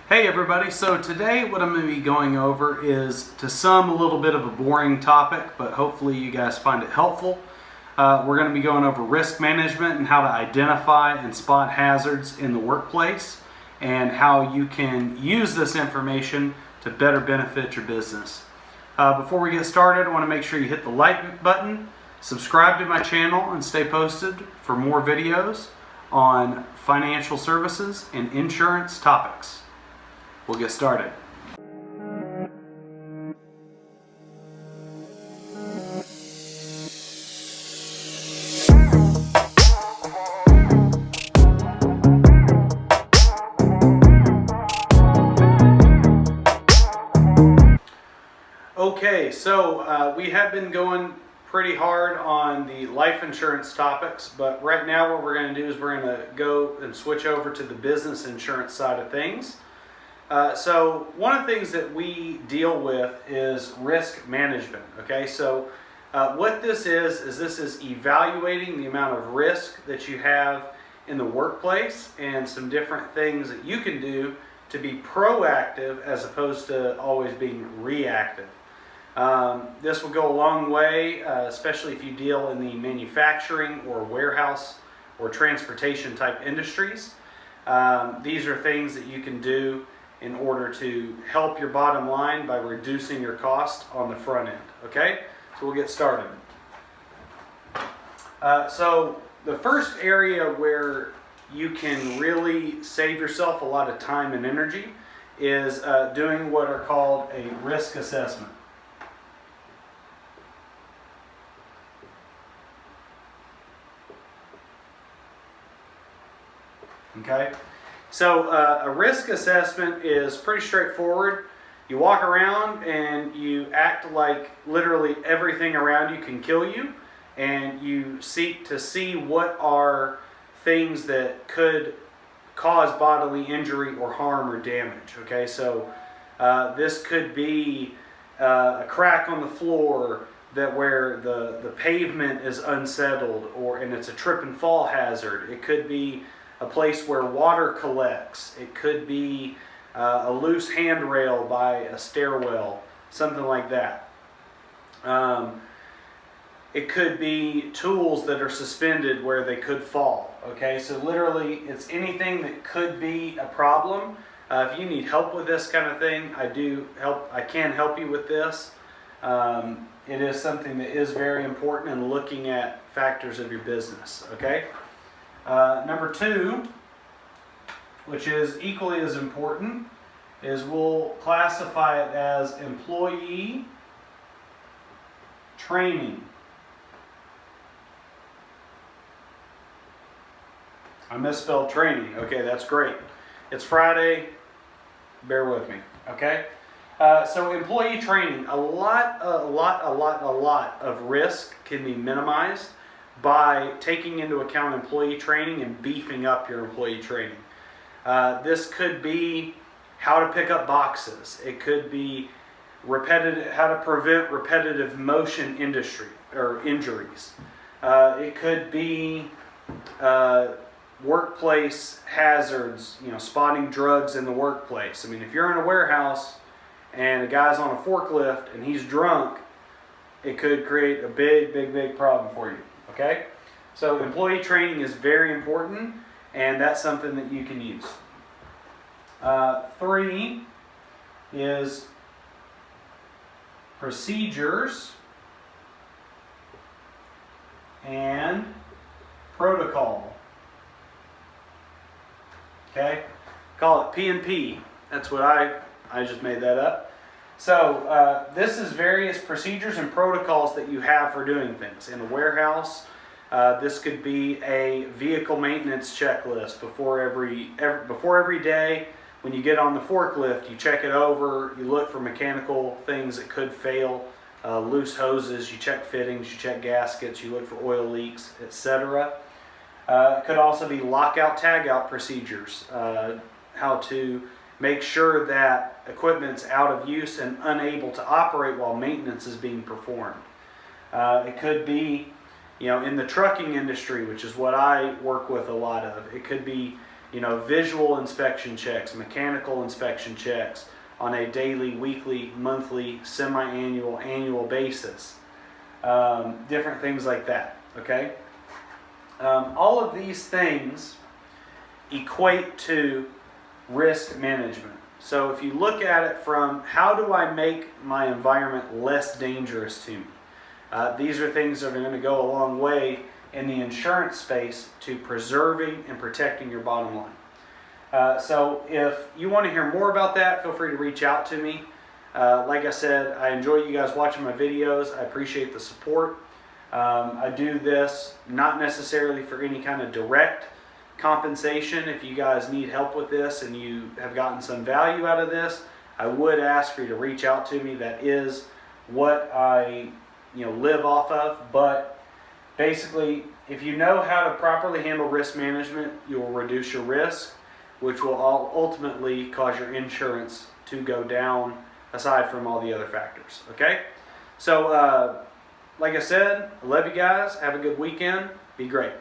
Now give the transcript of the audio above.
Hey everybody, so today what I'm going to be going over is to some a little bit of a boring topic, but hopefully you guys find it helpful. We're going to be going over risk management and how to identify and spot hazards in the workplace and how you can use this information to better benefit your business. Before we get started, I want to make sure you hit the like button, subscribe to my channel, and stay posted for more videos on financial services and insurance topics. We'll get started. Okay, so we have been going pretty hard on the life insurance topics, but right now what we're going to do is we're going to go and switch over to the business insurance side of things. So one of the things that we deal with is risk management. Okay, so what this is this is evaluating the amount of risk that you have in the workplace and some different things that you can do to be proactive as opposed to always being reactive. This will go a long way, especially if you deal in the manufacturing or warehouse or transportation type industries. These are things that you can do in order to help your bottom line by reducing your cost on the front end. Okay, so we'll get started. So the first area where you can really save yourself a lot of time and energy is doing what are called a risk assessment. Okay. So a risk assessment is pretty straightforward. You walk around and you act like literally everything around you can kill you, and you seek to see what are things that could cause bodily injury or harm or damage. Okay, so this could be a crack on the floor that where the pavement is unsettled, and it's a trip and fall hazard. It could be a place where water collects. It could be a loose handrail by a stairwell, something like that. It could be tools that are suspended where they could fall. Okay, so literally it's anything that could be a problem. If you need help with this kind of thing, I can help you with this. It is something that is very important in looking at factors of your business. Okay. Number two, which is equally as important, is we'll classify it as employee training. I misspelled training. Okay, that's great. It's Friday. Bear with me. Okay. So employee training, a lot of risk can be minimized by taking into account employee training and beefing up your employee training. This could be how to pick up boxes. It could be how to prevent repetitive motion injuries. It could be workplace hazards, spotting drugs in the workplace. I mean, if you're in a warehouse and a guy's on a forklift and he's drunk, it could create a big problem for you. Okay, so employee training is very important, and that's something that you can use. 3 is procedures and protocol. Okay, call it P&P. That's what I just made that up. So this is various procedures and protocols that you have for doing things in a warehouse. This could be a vehicle maintenance checklist before every day. When you get on the forklift, you check it over. You look for mechanical things that could fail, loose hoses. You check fittings. You check gaskets. You look for oil leaks, etc. It could also be lockout, tagout procedures. How to make sure that equipment's out of use and unable to operate while maintenance is being performed. It could be, in the trucking industry, which is what I work with a lot of. It could be visual inspection checks, mechanical inspection checks on a daily, weekly, monthly, semi-annual, annual basis. Different things like that, okay? All of these things equate to risk management. So if you look at it from how do I make my environment less dangerous to me, these are things that are going to go a long way in the insurance space to preserving and protecting your bottom line. So if you want to hear more about that, feel free to reach out to me. Like I said, I enjoy you guys watching my videos. I appreciate the support. I do this not necessarily for any kind of direct compensation. If you guys need help with this and you have gotten some value out of this, I would ask for you to reach out to me. That is what I live off of. But basically, if you know how to properly handle risk management, you will reduce your risk, which will ultimately cause your insurance to go down, aside from all the other factors. Okay? So, like I said, I love you guys. Have a good weekend. Be great.